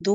2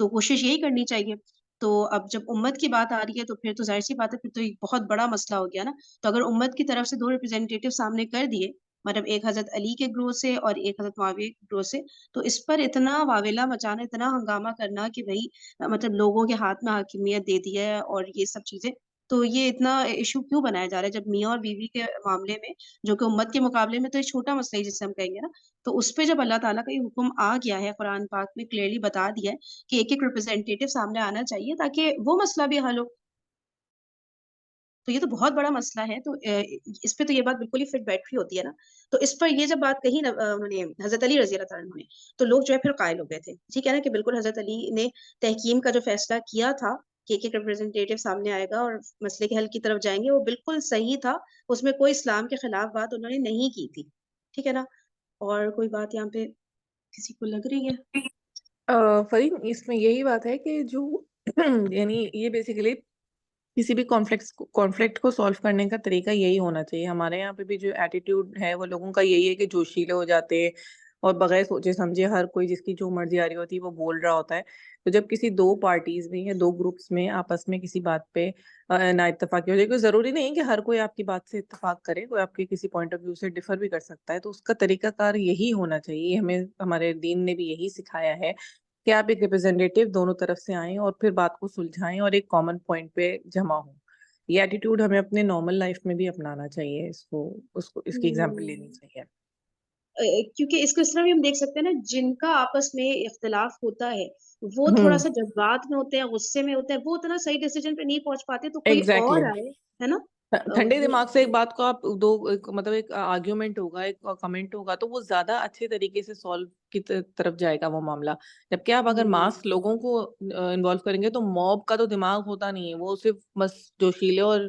تو کوشش یہی کرنی چاہیے. تو اب جب امت کی بات آ رہی ہے تو پھر تو ظاہر سی بات ہے، پھر تو ایک بہت بڑا مسئلہ ہو گیا نا. تو اگر امت کی طرف سے 2 ریپرزینٹیٹو سامنے کر دیے، مطلب ایک حضرت علی کے گروہ سے اور ایک حضرت معاویہ کے گروہ سے، تو اس پر اتنا واویلا مچانا، اتنا ہنگامہ کرنا کہ بھائی مطلب لوگوں کے ہاتھ میں حاکمیت دے دی ہے اور یہ سب چیزیں، تو یہ اتنا ایشو کیوں بنایا جا رہا ہے جب میاں اور بیوی کے معاملے میں، جو کہ امت کے مقابلے میں تو یہ چھوٹا مسئلہ ہے جسے ہم کہیں گے نا، تو اس پہ جب اللہ تعالیٰ کا یہ حکم آ گیا ہے، قرآن پاک میں کلیئرلی بتا دیا ہے کہ ایک ایک ریپرزینٹیٹو سامنے آنا چاہیے تاکہ وہ مسئلہ بھی حل ہو. تو یہ تو بہت بڑا مسئلہ ہے. تو اس پہ تو یہ بات بالکل ہی فٹ بیٹھ رہی ہوتی ہے نا. تو اس پر یہ جب بات کہی نا انہوں نے حضرت علی رضی اللہ تعالیٰ عنہ نے، تو لوگ جو ہے پھر قائل ہو گئے تھے. ٹھیک ہے نا کہ بالکل حضرت علی نے تحکیم کا جو فیصلہ کیا تھا کہ ایک ایک ریپرزینٹیٹو سامنے آئے گا اور مسئلے کے حل کی طرف جائیں گے، وہ بالکل صحیح تھا. اس میں کوئی اسلام کے خلاف بات انہوں نے نہیں کی تھی. ٹھیک ہے نا. اور کوئی بات یہاں پہ کسی کو لگ رہی ہے؟ فرید، اس میں یہی بات ہے کہ جو یعنی یہ بیسیکلی کسی بھی کانفلکٹ کو سالو کرنے کا طریقہ یہی ہونا چاہیے. ہمارے یہاں پہ بھی جو ایٹیٹیوڈ ہے وہ لوگوں کا یہی ہے کہ جوشیلے ہو جاتے اور بغیر سوچے سمجھے ہر کوئی جس کی جو مرضی آ رہی ہوتی ہے وہ بول رہا ہوتا ہے. تو جب کسی 2 پارٹیز میں یا 2 گروپس میں آپس میں کسی بات پہ نا اتفاقی ہو جائے، کوئی ضروری نہیں ہے کہ ہر کوئی آپ کی بات سے اتفاق کرے، کوئی آپ کے کسی پوائنٹ آف ویو سے ڈفر بھی کر سکتا ہے. تو اس کا طریقہ کار یہی ہونا چاہیے. ہمیں ہمارے دین نے بھی یہی سکھایا ہے کہ آپ ایک ریپرزینٹیٹو دونوں طرف سے آئیں اور پھر بات کو سلجھائیں اور ایک کامن پوائنٹ پہ جمع ہوں. یہ ایٹیٹیوڈ ہمیں اپنے نارمل لائف میں بھی اپنانا چاہیے. اس کی ایگزامپل لینی چاہیے. کیونکہ اس کو اس طرح بھی ہم دیکھ سکتے ہیں نا، جن کا آپس میں اختلاف ہوتا ہے وہ تھوڑا ہوں، سا جذبات میں ہوتے ہیں، غصے میں ہوتے ہیں، وہ اتنا صحیح ڈیسیجن پہ نہیں پہنچ پاتے، تو کوئی ایگزیکٹلی. اور آئے، ہے نا. ٹھنڈے وہ دماغ سے ایک بات کو آپ مطلب ایک آرگیومنٹ ہوگا، ایک کمنٹ ہوگا تو وہ زیادہ اچھے طریقے سے سالو کی طرف جائے گا وہ معاملہ. جبکہ آپ اگر ماس لوگوں کو انوالو کریں گے تو موب کا تو دماغ ہوتا نہیں ہے، وہ صرف بس جوشیلے اور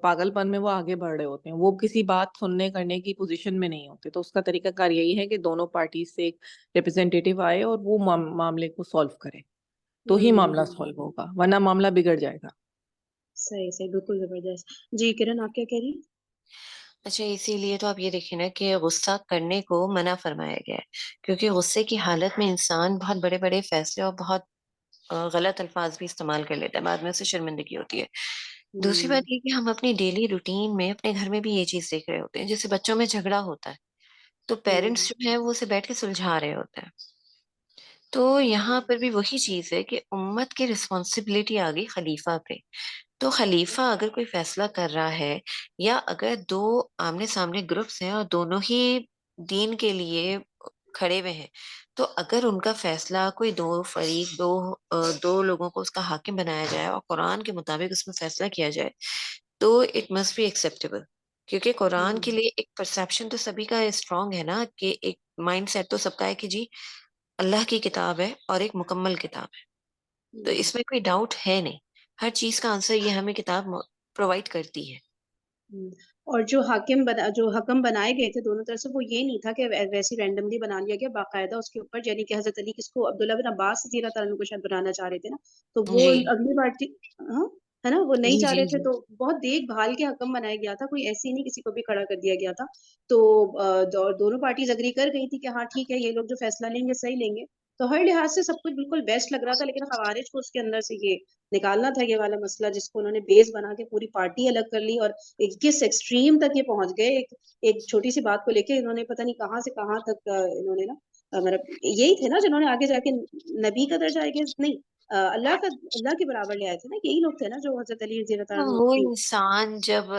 پاگل پن میں وہ آگے بڑھ رہے ہوتے ہیں، وہ کسی بات سننے کرنے کی پوزیشن میں نہیں ہوتے. تو اس کا طریقہ کار یہی ہے کہ دونوں پارٹیز سے ایک ریپرزینٹیٹیو آئے اور وہ معاملے کو سالو کرے، تو ہی معاملہ سالو ہوگا، ورنہ معاملہ بگڑ جائے گا. صحیح صحیح، بالکل زبردست. جی کرن، آپ کیا کہہ رہی ہیں؟ اچھا، اسی لیے تو آپ یہ دیکھیں نا کہ غصہ کرنے کو منع فرمایا گیا ہے، کیونکہ غصے کی حالت میں انسان بہت بڑے بڑے فیصلے اور بہت غلط الفاظ بھی استعمال کر لیتا ہے، بعد میں اسے شرمندگی ہوتی ہے. دوسری بات یہ کہ ہم اپنی ڈیلی روٹین میں اپنے گھر میں بھی یہ چیز دیکھ رہے ہوتے ہیں، جیسے بچوں میں جھگڑا ہوتا ہے تو پیرنٹس جو ہیں وہ اسے بیٹھ کے سلجھا رہے ہوتے ہیں. تو یہاں پر بھی وہی چیز ہے کہ امت کی رسپانسبلٹی آ گئی خلیفہ پہ. تو خلیفہ اگر کوئی فیصلہ کر رہا ہے، یا اگر 2 آمنے سامنے گروپس ہیں اور دونوں ہی دین کے لیے کھڑے ہوئے ہیں، تو اگر ان کا فیصلہ کوئی 2 فریق، دو لوگوں کو اس کا حاکم بنایا جائے اور قرآن کے مطابق اس میں فیصلہ کیا جائے، تو اٹ مسٹ بی ایکسیپٹیبل. کیونکہ قرآن کے لیے ایک پرسیپشن تو سبھی کا اسٹرانگ ہے نا، کہ ایک مائنڈ سیٹ تو سب کا ہے کہ جی اللہ کی کتاب ہے اور ایک مکمل کتاب ہے. تو اس میں کوئی ڈاؤٹ ہے نہیں، ہر چیز کا آنسر یہ ہمیں کتاب پرووائڈ کرتی ہے. اور جو حکم بنائے گئے تھے دونوں طرف سے، وہ یہ نہیں تھا کہ ویسے رینڈملی بنا لیا گیا، باقاعدہ اس کے اوپر، یعنی کہ حضرت علی کس کو، عبداللہ بن عباس رضی اللہ تعالیٰ عنہ کو شاید بنانا چاہ رہے تھے نا، تو وہ جی اگلی پارٹی، ہاں ہے نا، وہ نہیں جی چاہ جی رہے تھے، جی تو بہت دیکھ بھال کے حکم بنایا گیا تھا، کوئی ایسی نہیں کسی کو بھی کھڑا کر دیا گیا تھا. تو دونوں پارٹیز اگری کر گئی تھی کہ ہاں ٹھیک ہے، یہ لوگ جو فیصلہ لیں گے صحیح لیں گے. تو ہر لحاظ سے سب کچھ بالکل بیسٹ لگ رہا تھا، لیکن خوارج کو اس کے اندر سے یہ نکالنا تھا، یہ والا مسئلہ جس کو انہوں نے بیس بنا کے پوری پارٹی الگ کر لی، اور کس ایکسٹریم تک یہ پہنچ گئے. ایک چھوٹی سی بات کو لے کے انہوں نے پتہ نہیں کہاں سے کہاں تک انہوں نے نا، مطلب یہی تھے نا جنہوں نے آگے جا کے نبی کا درجہ آئے گا نہیں، اللہ کے برابر لے آئے تھے نا، یہی لوگ تھے نا جو حضرت علی رضی اللہ عنہ وہ کی. انسان جب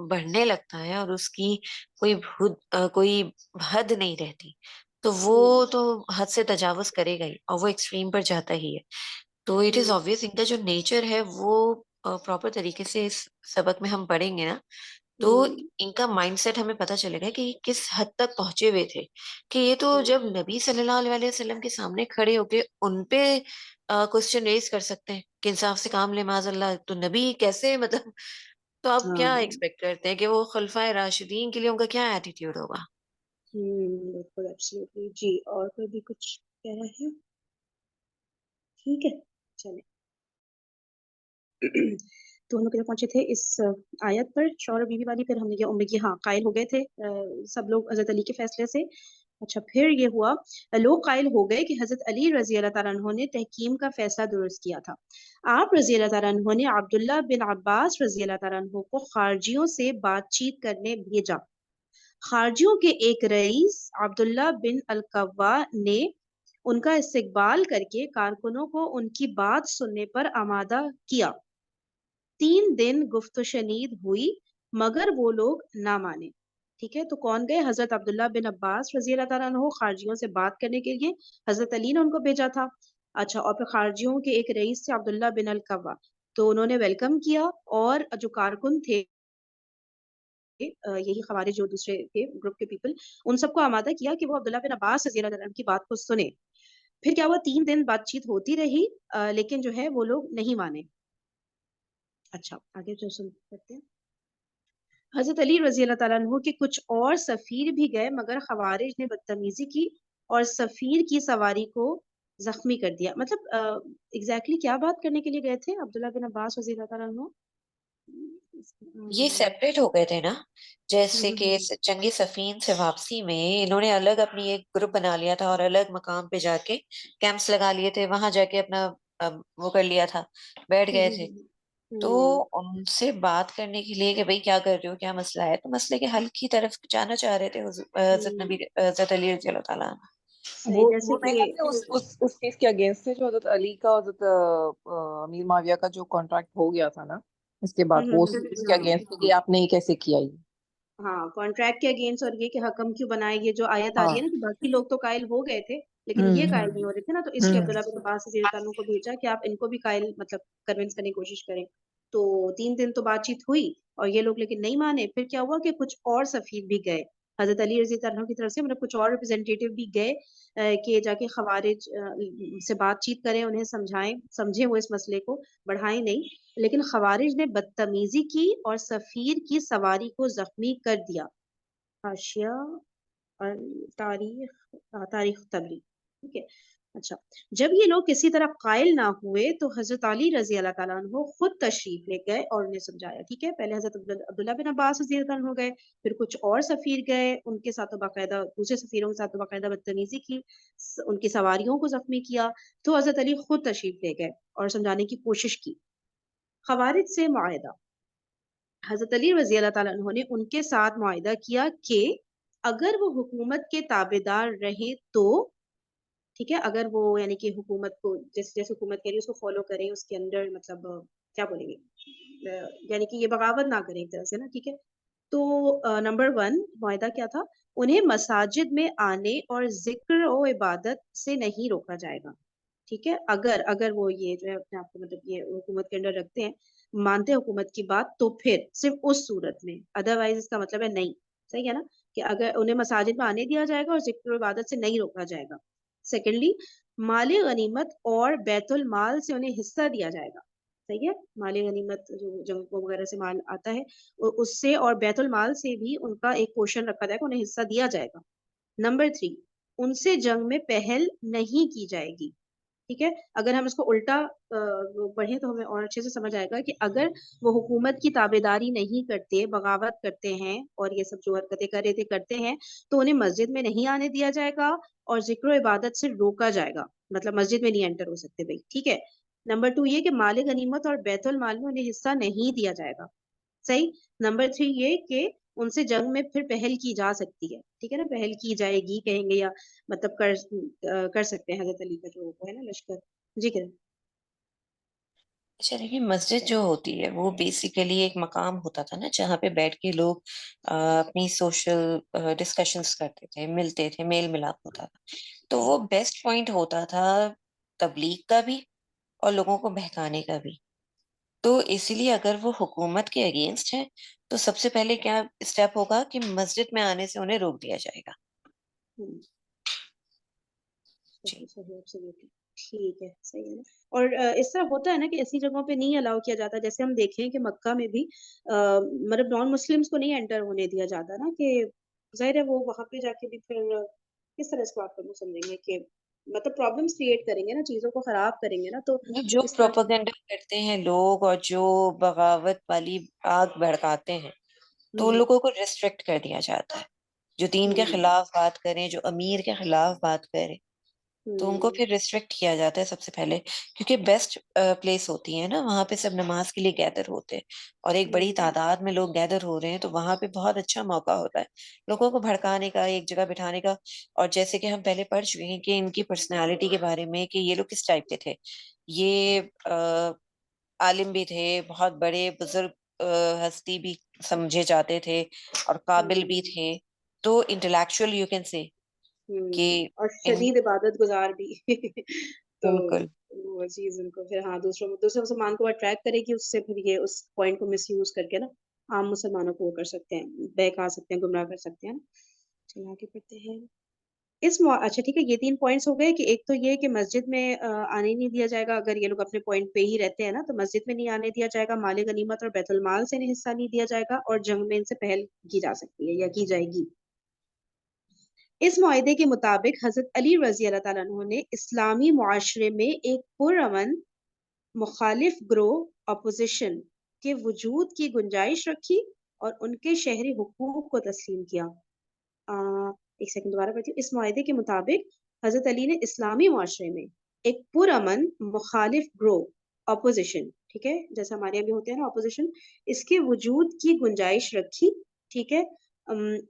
بڑھنے لگتا ہے اور اس کی کوئی حد نہیں رہتی، تو وہ تو حد سے تجاوز کرے گا ہی اور وہ ایکسٹریم پر جاتا ہی ہے. تو اٹ از آبویس ان کا جو نیچر ہے وہ پراپر طریقے سے اس سبق میں ہم پڑھیں گے نا، تو ان کا مائنڈ سیٹ ہمیں پتہ چلے گا کہ یہ کس حد تک پہنچے ہوئے تھے. کہ یہ تو جب نبی صلی اللہ علیہ وسلم کے سامنے کھڑے ہو کے ان پہ کوشچن ریز کر سکتے ہیں کہ انصاف سے کام لے معاذ اللہ، تو نبی کیسے مطلب. تو آپ کیا ایکسپیکٹ کرتے ہیں کہ وہ خلفائے راشدین کے لیے ان کا کیا ایٹیٹیوڈ ہوگا؟ بالکل ایبسلیوٹلی. جی اور کوئی بھی کچھ کہہ رہا ہے؟ ٹھیک ہے چلیں. تو ہم لوگ کدھر پہنچے تھے اس آیت پر، شوہر اور بیوی والی. پھر ہم نے یہ ہاں قائل ہو گئے تھے سب لوگ حضرت علی کے فیصلے سے. اچھا پھر یہ ہوا، لوگ قائل ہو گئے کہ حضرت علی رضی اللہ تعالیٰ عنہ نے تحکیم کا فیصلہ درست کیا تھا. آپ رضی اللہ تعالیٰ عنہ نے عبداللہ بن عباس رضی اللہ تعالیٰ عنہ کو خارجیوں سے بات چیت کرنے بھیجا. خارجیوں کے ایک رئیس عبداللہ بن القوا نے ان کا استقبال کر کے کارکنوں کو ان کی بات سننے پر آمادہ کیا. 3 دن گفت و شنید ہوئی مگر وہ لوگ نہ مانے. ٹھیک ہے، تو کون گئے؟ حضرت عبداللہ بن عباس رضی اللہ تعالیٰ عنہ خارجیوں سے بات کرنے کے لیے حضرت علی نے ان کو بھیجا تھا. اچھا، اور پھر خارجیوں کے ایک رئیس تھے عبداللہ بن القوا، تو انہوں نے ویلکم کیا اور جو کارکن تھے یہی خوارج جو دوسرے تھے گروپ کے پیپل، ان سب کو آمادہ کیا کہ وہ عبداللہ بن عباس رضی اللہ عنہ کی بات کو سنے. پھر کیا ہوا، 3 دن بات چیت ہوتی رہی لیکن جو ہے وہ لوگ نہیں مانے. اچھا آگے جو کرتے ہیں، حضرت علی رضی اللہ تعالیٰ عنہ کے کچھ اور سفیر بھی گئے مگر خوارج نے بدتمیزی کی اور سفیر کی سواری کو زخمی کر دیا. مطلب ایگزیکٹلی کیا بات کرنے کے لیے گئے تھے عبداللہ بن عباس رضی اللہ تعالیٰ عنہ؟ یہ سیپریٹ ہو گئے تھے نا، جیسے کہ ہم، جنگ صفین سے واپسی میں انہوں نے الگ اپنی ایک گروپ بنا لیا تھا اور الگ مقام پہ جا کے کیمپس لگا لیے تھے، وہاں جا کے اپنا وہ کر لیا تھا، بیٹھ گئے تھے. تو ان سے بات کرنے کے لیے کہ بھئی کیا کر رہے ہو، کیا مسئلہ ہے، تو مسئلے کے حل کی طرف جانا چاہ رہے تھے حضرت علی رضی اللہ تعالیٰ عنہ. صحیح، جیسے وہ میرے کہ خیال سے اس چیز کے اگینسٹ تھے جو حضرت علی کا حضرت امیر معاویہ کا جو کانٹریکٹ ہو گیا تھا نا اس کے بعد، وہ اس کے اگینسٹ تھے کہ آپ نے یہ کیسے کیا یہ. ہاں کانٹریکٹ کے اگینسٹ، اور یہ کہ حکم کیوں بنائے، یہ جو آیت آ رہی ہے نا کہ باقی لوگ تو قائل ہو گئے تھے لیکن یہ قائل نہیں ہو رہے تھے نا، تو اس لیے عبداللہ بن عباس رضی اللہ عنہ کو بھیجا کہ آپ ان کو بھی قائل مطلب کنونس کرنے کی کوشش کریں. تو 3 دن تو بات چیت ہوئی اور یہ لوگ لیکن نہیں مانے. پھر کیا ہوا کہ کچھ اور سفیر بھی گئے حضرت علی رضی اللہ عنہ کی طرف سے، مطلب کچھ اور ریپرزینٹیٹیو بھی گئے کہ جا کے خوارج سے بات چیت کریں، انہیں سمجھائیں، سمجھیں وہ اس مسئلے کو، بڑھائیں نہیں. لیکن خوارج نے بدتمیزی کی اور سفیر کی سواری کو زخمی کر دیا. حاشیہ تاریخ تبری. ٹھیک ہے. اچھا، جب یہ لوگ کسی طرح قائل نہ ہوئے تو حضرت علی رضی اللہ تعالیٰ عنہ خود تشریف لے گئے اور انہیں سمجھایا. ٹھیک ہے، پہلے حضرت عبداللہ بن عباس رضی اللہ عنہ گئے، پھر کچھ اور سفیر گئے، ان کے ساتھ باقاعدہ دوسرے سفیروں کے ساتھ باقاعدہ بدتمیزی کی، ان کی سواریوں کو زخمی کیا. تو حضرت علی خود تشریف لے گئے اور سمجھانے کی کوشش کی. خوارج سے معاہدہ، حضرت علی رضی اللہ تعالیٰ عنہ نے ان کے ساتھ معاہدہ کیا کہ اگر وہ حکومت کے تابع دار رہیں تو، ٹھیک ہے، اگر وہ یعنی کہ حکومت کو جیسے جیسے حکومت کہہ رہی ہے اس کو فالو کریں، اس کے اندر مطلب کیا بولیں گے، یعنی کہ یہ بغاوت نہ کریں ایک طرح سے نا. ٹھیک ہے، تو نمبر 1 معاہدہ کیا تھا، انہیں مساجد میں آنے اور ذکر و عبادت سے نہیں روکا جائے گا. ٹھیک ہے، اگر وہ یہ جو ہے اپنے آپ کو مطلب یہ حکومت کے انڈر رکھتے ہیں، مانتے حکومت کی بات، تو پھر صرف اس صورت میں، ادروائز اس کا مطلب ہے نہیں. صحیح ہے نا، کہ اگر انہیں مساجد میں آنے دیا جائے گا اور ذکر و عبادت سے نہیں روکا جائے گا. سیکنڈلی، مال غنیمت اور بیت المال سے انہیں حصہ دیا جائے گا. صحیح ہے، مال غنیمت جو جنگ وغیرہ سے مال آتا ہے اس سے، اور بیت المال سے بھی ان کا ایک پورشن رکھا جائے گا، انہیں حصہ دیا جائے گا. نمبر 3، ان سے جنگ میں پہل نہیں کی جائے گی. ٹھیک ہے، اگر ہم اس کو الٹا پڑھیں تو ہمیں اور اچھے سے سمجھ آئے گا کہ اگر وہ حکومت کی تابع داری نہیں کرتے، بغاوت کرتے ہیں اور یہ سب جو حرکتیں کر رہے تھے کرتے ہیں، تو انہیں مسجد میں نہیں آنے دیا جائے گا اور ذکر و عبادت سے روکا جائے گا، مطلب مسجد میں نہیں انٹر ہو سکتے بھائی. ٹھیک ہے. نمبر 2 یہ کہ مال غنیمت اور بیت المال میں انہیں حصہ نہیں دیا جائے گا. صحیح. نمبر 3 یہ کہ ان سے جنگ میں پھر پہل کی جا سکتی ہے. ٹھیک ہے نا، پہل کی جائے گی کہیں گے، یا مطلب کر سکتے ہیں حضرت علی کا جو وہ ہے نا لشکر. جی کریں. اچھا دیکھیے، مسجد جو ہوتی ہے وہ بیسیکلی ایک مقام ہوتا تھا نا جہاں پہ بیٹھ کے لوگ اپنی سوشل ڈسکشنز کرتے تھے، ملتے تھے، میل ملاپ ہوتا تھا. تو وہ بیسٹ پوائنٹ ہوتا تھا تبلیغ کا بھی اور لوگوں کو بہکانے کا بھی. تو اسی لیے اگر وہ حکومت کے اگینسٹ ہے تو سب سے پہلے کیا اسٹیپ ہوگا کہ مسجد میں آنے سے انہیں روک دیا جائے گا. جی ٹھیک ہے، صحیح ہے نا. اور اس طرح ہوتا ہے نا کہ ایسی جگہوں پہ نہیں الاؤ کیا جاتا، جیسے ہم دیکھیں کہ مکہ میں بھی مطلب نان مسلمس کو نہیں انٹر ہونے دیا جاتا نا، کہ ظاہر ہے وہ وہاں پہ جا کے بھی پھر کس طرح اس کو آپ کو سمجھیں گے کہ مطلب پرابلمس کریٹ کریں گے نا، چیزوں کو خراب کریں گے نا. تو جو اس طرح پروپیگنڈا کرتے ہیں لوگ اور جو بغاوت والی آگ بھڑکاتے ہیں تو ان لوگوں کو ریسٹرکٹ کر دیا جاتا ہے. جو دین کے ہوں خلاف بات کریں، جو امیر کے خلاف بات کریں، تو ان کو ہوں پھر ریسٹرکٹ کیا جاتا ہے سب سے پہلے، کیونکہ بیسٹ پلیس ہوتی ہے نا، وہاں پہ سب نماز کے لیے گیدر ہوتے ہیں، اور ایک بڑی ہوں تعداد میں لوگ گیدر ہو رہے ہیں، تو وہاں پہ بہت اچھا موقع ہوتا ہے لوگوں کو بھڑکانے کا، ایک جگہ بٹھانے کا. اور جیسے کہ ہم پہلے پڑھ چکے ہیں کہ ان کی پرسنالٹی کے بارے میں، کہ یہ لوگ کس ٹائپ کے تھے. یہ عالم بھی تھے، بہت بڑے بزرگ ہستی بھی سمجھے جاتے تھے، اور قابل بھی ہوں تھے. تو انٹلیکچوئل یو کین سے کہ اور ان شدید عبادت گزار بھی تو بالکل وہ چیز ان کو پھر ہاں دوسرے مسلمان کو اٹریکٹ کرے گی، اس سے پھر یہ اس پوائنٹ کو مس یوز کر کے نا عام مسلمانوں کو وہ کر سکتے ہیں، بہکا سکتے ہیں، گمراہ کر سکتے ہیں. چلیے آگے بڑھتے ہیں. اچھا ٹھیک ہے، یہ 3 پوائنٹس ہو گئے کہ ایک تو یہ کہ مسجد میں آنے نہیں دیا جائے گا، اگر یہ لوگ اپنے پوائنٹ پہ ہی رہتے ہیں نا تو مسجد میں نہیں آنے دیا جائے گا، مال غنیمت اور بیت المال سے حصہ نہیں دیا جائے گا، اور جنگ میں ان سے پہل کی جا سکتی ہے یا کی جائے گی. اس معاہدے کے مطابق حضرت علی رضی اللہ تعالیٰ عنہ نے اسلامی معاشرے میں ایک پرامن مخالف گروہ اپوزیشن کے وجود کی گنجائش رکھی اور ان کے شہری حقوق کو تسلیم کیا. ایک سیکنڈ دوبارہ پڑھتی ہوں. اس معاہدے کے مطابق حضرت علی نے اسلامی معاشرے میں ایک پرامن مخالف گروہ اپوزیشن، ٹھیک ہے، جیسے ہمارے یہاں بھی ہوتے ہیں نا اپوزیشن، اس کے وجود کی گنجائش رکھی، ٹھیک ہے،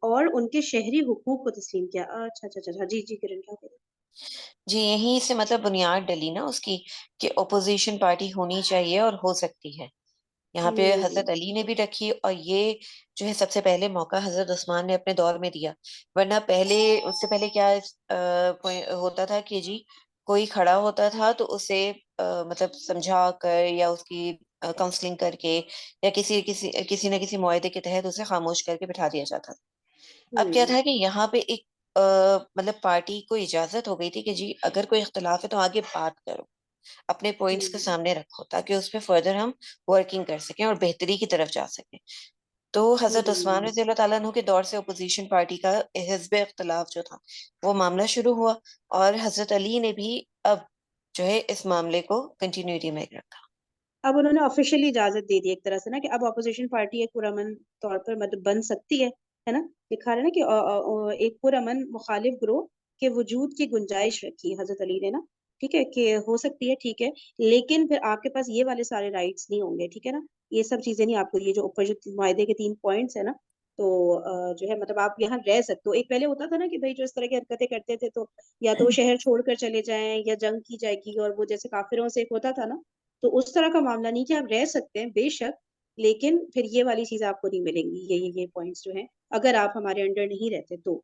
اور ان کے شہری حقوق کو تسلیم کیا. اچھا اچھا اچھا جی جی کرن کیا کہہ جی، یہیں سے مطلب بنیاد ڈلی نا اس کی، کہ اپوزیشن پارٹی ہونی چاہیے اور ہو سکتی ہے. یہاں پہ رہے حضرت علی نے بھی رکھی، اور یہ جو ہے سب سے پہلے موقع حضرت عثمان نے اپنے دور میں دیا. ورنہ پہلے، اس سے پہلے کیا ہوتا تھا کہ جی کوئی کھڑا ہوتا تھا تو اسے مطلب سمجھا کر یا اس کی کاؤنسلنگ کر کے یا کسی نہ کسی معاہدے کے تحت اسے خاموش کر کے بٹھا دیا جاتا تھا. اب کیا تھا کہ یہاں پہ ایک مطلب پارٹی کو اجازت ہو گئی تھی کہ جی اگر کوئی اختلاف ہے تو آگے بات کرو، اپنے پوائنٹس کے سامنے رکھو، تاکہ اس پہ فردر ہم ورکنگ کر سکیں اور بہتری کی طرف جا سکیں. تو حضرت عثمان رضی اللہ تعالیٰ عنہ کے دور سے اپوزیشن پارٹی کا حزب اختلاف جو تھا وہ معاملہ شروع ہوا، اور حضرت علی نے بھی اب جو ہے اس معاملے کو کنٹینیوٹی میں رکھا. اب انہوں نے آفیشیلی اجازت دے دی ایک طرح سے نا کہ اب اپوزیشن پارٹی ایک پرامن طور پر مطلب بن سکتی ہے نا. لکھا ہے نا کہ ایک پرامن مخالف گروہ کے وجود کی گنجائش رکھی حضرت علی نے نا، ٹھیک ہے، کہ ہو سکتی ہے، ٹھیک ہے، لیکن پھر آپ کے پاس یہ والے سارے رائٹس نہیں ہوں گے، ٹھیک ہے نا، یہ سب چیزیں نہیں. آپ کو یہ جو اوپر جو معاہدے کے 3 پوائنٹس ہیں نا، تو جو ہے مطلب آپ یہاں رہ سکتے ہو. ایک پہلے ہوتا تھا نا کہ بھائی جو اس طرح کی حرکتیں کرتے تھے تو یا تو وہ شہر چھوڑ کر چلے جائیں یا جنگ کی جائے گی، اور وہ جیسے کافروں سے ایک ہوتا تھا نا، تو اس طرح کا معاملہ نہیں کہ آپ رہ سکتے ہیں بے شک، لیکن پھر یہ والی چیز آپ کو نہیں ملیں گی. یہ پوائنٹس جو ہیں اگر آپ ہمارے انڈر نہیں رہتے تو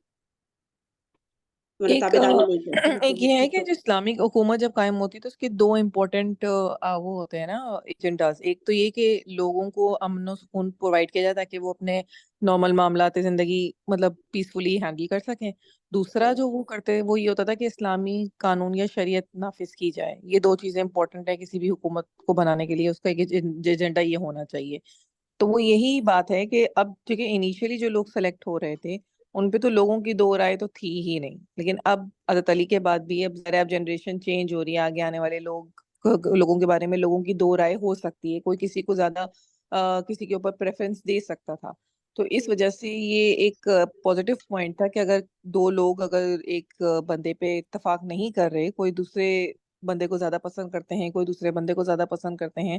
مطلب ایک تابے داری نہیں کرتے ایک یہ ہے حکومت کی کہ تو. جو اسلامک حکومت جب قائم ہوتی ہے تو اس کے 2 امپورٹنٹ وہ ہوتے ہیں نا ایجنڈاز. ایک تو یہ کہ لوگوں کو امن و سکون پرووائڈ کیا جائے تاکہ وہ اپنے نارمل معاملات زندگی مطلب پیسفلی ہینڈل کر سکیں. دوسرا جو وہ کرتے ہیں وہ یہ ہوتا تھا کہ اسلامی قانون یا شریعت نافذ کی جائے. یہ 2 چیزیں امپورٹنٹ ہے کسی بھی حکومت کو بنانے کے لیے، اس کا ایک ایجنڈا یہ ہونا چاہیے. تو وہ یہی بات ہے کہ اب کیونکہ انیشیلی جو لوگ سلیکٹ ہو رہے تھے ان پہ تو لوگوں کی 2 رائے تو تھی ہی نہیں، لیکن اب حضرت علی کے بعد بھی اب ذرا اب جنریشن چینج ہو رہی ہے، آگے آنے والے لوگوں کے بارے میں لوگوں کی 2 رائے ہو سکتی ہے. کوئی کسی کو زیادہ کسی کے اوپر پریفرنس دے سکتا تھا. تو اس وجہ سے یہ ایک پازیٹیو پوائنٹ تھا کہ اگر 2 لوگ اگر ایک بندے پہ اتفاق نہیں کر رہے، کوئی دوسرے بندے کو زیادہ پسند کرتے ہیں، کوئی دوسرے بندے کو زیادہ پسند کرتے ہیں،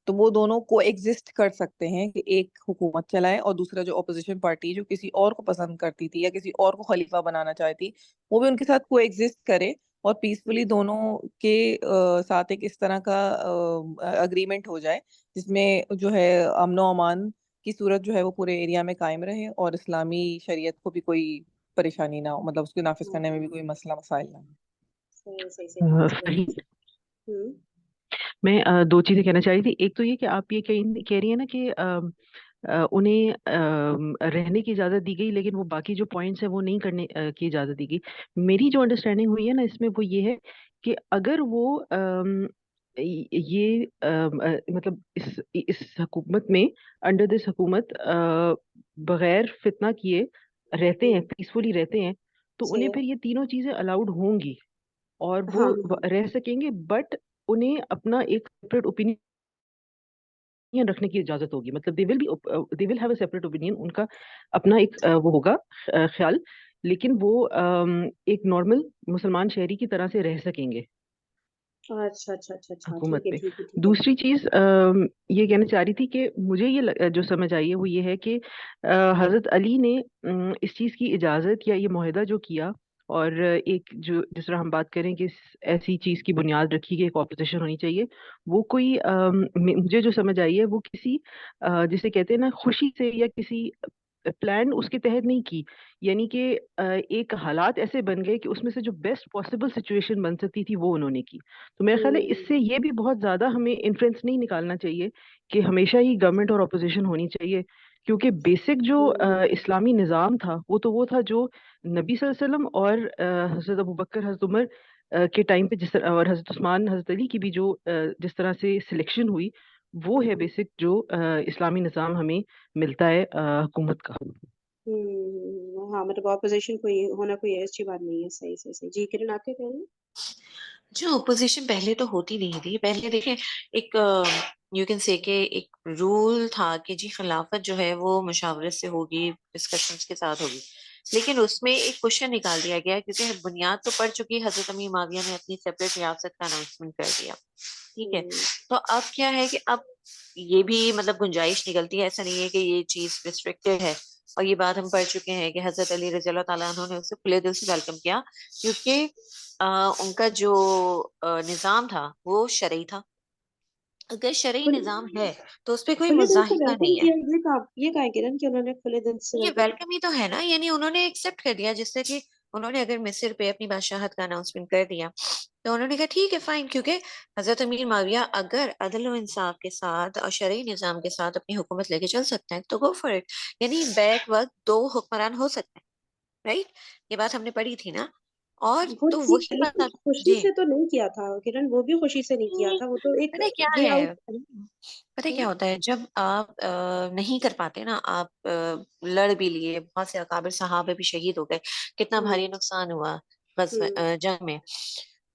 تو وہ دونوں کو ایگزسٹ کر سکتے ہیں کہ ایک حکومت چلائے اور دوسرا جو اپوزیشن پارٹی جو کسی اور کو پسند کرتی تھی یا کسی اور کو خلیفہ بنانا چاہتی وہ بھی ان کے ساتھ کو ایگزسٹ کرے اور پیسفلی دونوں کے ساتھ ایک اس طرح کا اگریمنٹ ہو جائے جس میں جو ہے امن و امان کی صورت جو ہے وہ پورے ایریا میں قائم رہے اور اسلامی شریعت کو بھی کوئی پریشانی نہ ہو، مطلب اس کو نافذ کرنے میں بھی کوئی مسئلہ مسائل نہ ہو. صحیح صحیح صحیح فرید، ہوں میں 2 چیزیں کہنا چاہ رہی تھی. ایک تو یہ کہ آپ یہ کہہ رہی ہیں نا کہ انہیں رہنے کی اجازت دی گئی لیکن وہ باقی جو پوائنٹس ہیں وہ نہیں کرنے کی اجازت دی گئی. میری جو انڈرسٹینڈنگ ہوئی ہے نا اس میں وہ یہ ہے کہ اگر وہ یہ مطلب اس حکومت میں انڈر دس حکومت بغیر فتنہ کیے رہتے ہیں، پیسفلی رہتے ہیں، تو انہیں صحیح پھر یہ تینوں چیزیں الاؤڈ ہوں گی اور ہاں وہ رہ سکیں گے. بٹ انہیں اپنا ایک سیپریٹ اوپینین opinion رکھنے کی اجازت ہوگی. مطلب they will have a separate opinion. ان کا اپنا ایک وہ ہوگا خیال, لیکن وہ ایک نارمل مسلمان شہری کی طرح سے رہ سکیں گے اچھا اچھا اچھا اچھا حکومت ٹھیک ہے میں. ٹھیک ہے ٹھیک ہے. دوسری چیز یہ کہنا چاہ رہی تھی کہ مجھے یہ جو سمجھ آئی ہے وہ یہ ہے کہ حضرت علی نے اس چیز کی اجازت یا یہ معاہدہ جو کیا, اور ایک جو جس طرح ہم بات کریں کہ ایسی چیز کی بنیاد رکھی کہ ایک اپوزیشن ہونی چاہیے, وہ کوئی مجھے جو سمجھ آئی ہے وہ کسی جسے کہتے ہیں نا خوشی سے یا کسی پلان اس کے تحت نہیں کی. یعنی کہ ایک حالات ایسے بن گئے کہ اس میں سے جو بیسٹ پاسبل سچویشن بن سکتی تھی وہ انہوں نے کی. تو میرا خیال ہے اس سے یہ بھی بہت زیادہ ہمیں انفلوئنس نہیں نکالنا چاہیے کہ ہمیشہ ہی گورنمنٹ اور اپوزیشن ہونی چاہیے, کیونکہ بیسک جو اسلامی نظام تھا وہ تھا جو نبی صلی اللہ علیہ وسلم اور حضرت ابوبکر حضرت عمر کے ٹائم پہ جس اور حضرت عثمان حضرت علی کی بھی جو جس طرح سے سلیکشن ہوئی, وہ ہے بیسک جو اسلامی نظام ہمیں ملتا ہے حکومت کا. ہاں مطلب اپوزیشن کوئی ہونا کوئی اچھی بات نہیں ہے. صحیح صحیح صحیح. جی کرن آپ کیا کہہ رہے ہیں؟ جو اپوزیشن پہلے تو ہوتی نہیں تھی. پہلے دیکھیں ایک یو کین سے کہ ایک رول تھا کہ جی خلافت جو ہے وہ مشاورت سے ہوگی, ڈسکشنز کے ساتھ ہوگی, لیکن اس میں ایک کوشچن نکال دیا گیا کیونکہ بنیاد تو پڑ چکی. حضرت امیر معاویہ نے اپنی سیپریٹ ریاست کا اناؤنسمنٹ کر دیا, ٹھیک ہے. تو اب کیا ہے کہ اب یہ بھی مطلب گنجائش نکلتی ہے, ایسا نہیں ہے کہ یہ چیز ریسٹرکٹیڈ ہے. اور یہ بات ہم پڑھ چکے ہیں کہ حضرت علی رضی اللہ تعالیٰ عنہ نے اسے کھلے دل سے ویلکم کیا, کیونکہ ان کا جو نظام تھا وہ شرعی تھا. اگر شرعی نظام ہے تو اس پہ کوئی کھلے دل سے مزاحمہ ویلکم نہیں ہے. کیا, یہ کہا ہے کرن کہ انہوں نے کھلے دل سے یہ ویلکم ویلکم ہی تو ہے نا, یعنی انہوں نے ایکسپٹ کر دیا. جس سے کہ انہوں نے اگر مصر پہ اپنی بادشاہت کا اناؤنسمنٹ کر دیا تو انہوں نے کہا ٹھیک ہے فائن, کیونکہ حضرت امیر معاویہ اگر عدل و انصاف کے ساتھ اور شرعی نظام کے ساتھ اپنی حکومت لے کے چل سکتے ہیں تو گو فار اٹ. یعنی بیک وقت دو حکمران ہو سکتے ہیں, رائٹ. یہ بات ہم نے پڑھی تھی نا. اور وہ تو ٹھیک ہے, وہی بات لیکن آپ خوشی جی سے تو نہیں کیا تھا کرن, وہ بھی خوشی سے نہیں کیا تھا, وہ تو ایک پتہ کیا وے ہے, آؤٹ تھا. پتہ کیا ہوتا ہے جب آپ نہیں کر پاتے نا, آپ لڑ بھی لیے, بہت سے اکابر صحابہ بھی شہید ہو گئے, کتنا بھاری نقصان ہوا جنگ میں,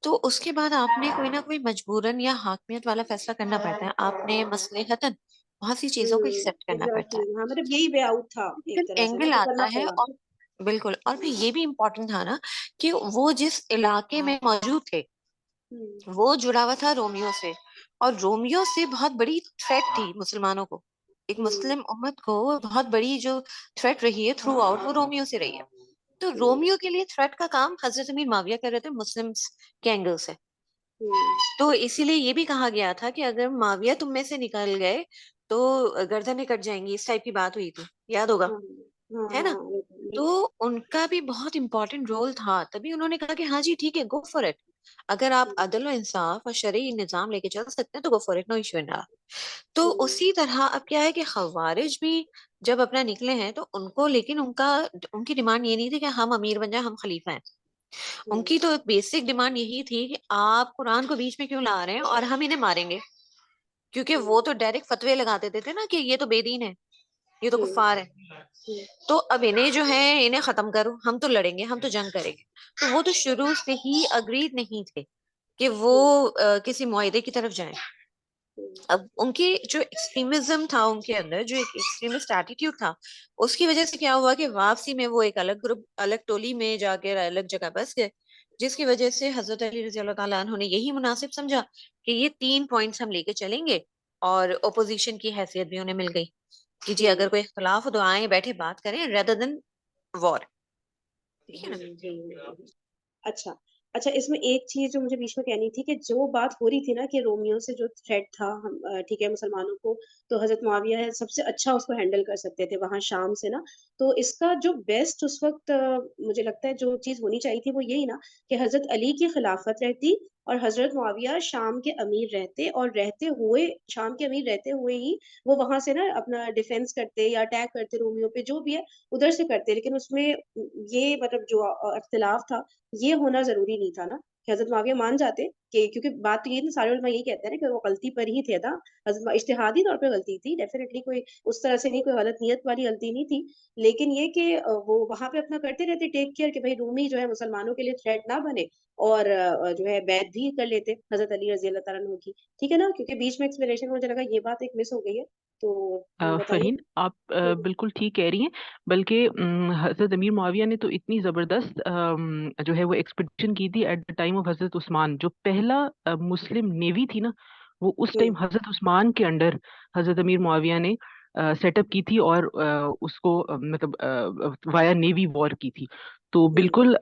تو اس کے بعد آپ نے کوئی نہ کوئی مجبوراً یا حاکمیت والا فیصلہ کرنا پڑتا ہے. آپ نے مصلحتاً بہت سی چیزوں کو ایکسپٹ کرنا پڑتا ہے. ایگزیکٹلی, ہاں مطلب یہی وے آؤٹ تھا ایک طرح سے نا, اینگل کہ آتا کرنا ہے. پڑا. اور بالکل, اور پھر یہ بھی امپورٹنٹ تھا نا کہ وہ جس علاقے میں موجود تھے وہ جڑا ہوا تھا رومیو سے, اور رومیو سے بہت بڑی تھریٹ تھی مسلمانوں کو. ایک مسلم امت کو بہت بڑی جو تھریٹ رہی ہے تھرو آؤٹ, وہ رومیو سے رہی ہے. تو رومیو کے لیے تھریٹ کا کام حضرت امیر معاویہ کر رہے تھے مسلم کے اینگل سے. تو اسی لیے یہ بھی کہا گیا تھا کہ اگر معاویہ تم میں سے نکل گئے تو گردنیں کٹ جائیں گی. اس ٹائپ کی بات ہوئی تھی, یاد ہوگا, ہے نا. تو ان کا بھی بہت امپورٹنٹ رول تھا. تبھی انہوں نے کہا کہ ہاں جی ٹھیک ہے, گو فار اٹ. اگر آپ عدل و انصاف اور شرعی نظام لے کے چل سکتے ہیں تو go for it, no issue in that. تو اسی طرح اب کیا ہے کہ خوارج بھی جب اپنا نکلے ہیں تو ان کو, لیکن ان کی ڈیمانڈ یہ نہیں تھی کہ ہم امیر بن جائیں, ہم خلیفہ ہیں. ان کی تو بیسک ڈیمانڈ یہی تھی کہ آپ قرآن کو بیچ میں کیوں لا رہے ہیں اور ہم انہیں ماریں گے, کیونکہ وہ تو ڈائریکٹ فتوے لگا دیتے تھے نا کہ یہ تو بے دین ہے, یہ تو کفار ہے. تو اب انہیں جو ہے انہیں ختم کرو, ہم تو لڑیں گے, ہم تو جنگ کریں گے. تو وہ تو شروع سے ہی اگریڈ نہیں تھے کہ وہ کسی معاہدے کی طرف جائیں. اب ان کی جو ایکسٹریمزم تھا, ان کے اندر جو ایک ایکسٹریمسٹ ایٹیٹیوڈ تھا, اس کی وجہ سے کیا ہوا کہ واپسی میں وہ ایک الگ گروپ, الگ ٹولی میں جا کے الگ جگہ بس گئے, جس کی وجہ سے حضرت علی رضی اللہ تعالیٰ عنہ نے یہی مناسب سمجھا کہ یہ 3 پوائنٹس ہم لے کے چلیں گے, اور اپوزیشن کی حیثیت بھی انہیں مل گئی کہ جی اگر کوئی اختلاف ہو تو آئیں بیٹھے بات کریں rather than war. ٹھیک ہے نا. اچھا اچھا, اس میں ایک چیز جو مجھے بیچ میں کہنی تھی کہ جو بات ہو رہی تھی نا کہ رومیو سے جو تھریٹ تھا ٹھیک ہے مسلمانوں کو, تو حضرت معاویہ سب سے اچھا اس کو ہینڈل کر سکتے تھے وہاں شام سے نا. تو اس کا جو بیسٹ اس وقت مجھے لگتا ہے جو چیز ہونی چاہیے تھی وہ یہی نا کہ حضرت علی کی خلافت رہتی اور حضرت معاویہ شام کے امیر رہتے, اور رہتے ہوئے شام کے امیر رہتے ہوئے ہی وہ وہاں سے نا اپنا ڈیفینس کرتے یا اٹیک کرتے رومیو پہ, جو بھی ہے ادھر سے کرتے. لیکن اس میں یہ مطلب جو اختلاف تھا یہ ہونا ضروری نہیں تھا نا, کہ حضرت معاویہ مان جاتے کہ کیونکہ بات تو یہ نا سارے علماء یہی کہتے ہیں نا کہ وہ غلطی پر ہی تھے نا، اجتہادی طور پہ غلطی تھی ڈیفینیٹلی، کوئی اس طرح سے نہیں، کوئی غلط نیت والی غلطی نہیں تھی، لیکن یہ کہ وہ وہاں پہ اپنا کرتے رہتے ٹیک کیئر کہ بھائی رومی جو ہے مسلمانوں کے لیے تھریٹ نہ بنے، اور جو ہے بیعت بھی کر لیتے حضرت علی رضی اللہ تعالیٰ عنہ کی، ٹھیک ہے نا، کیونکہ بیچ میں ایکسپلینیشن میں مجھے لگا یہ بات ایک مس ہو گئی ہے، تو بتائیے۔ فرحین آپ بالکل ٹھیک کہہ رہی ہیں، بلکہ حضرت امیر معاویہ نے تو اتنی زبردست جو ہے وہ ایکسپیڈیشن کی تھی ایٹ دا ٹائم آف حضرت عثمان، جو پہلا مسلم نیوی تھی نا، وہ اس ٹائم حضرت عثمان کے انڈر حضرت امیر معاویہ نے سیٹ اپ کی تھی، اور اس کو مطلب وایا نیوی وار کی تھی. تو بالکل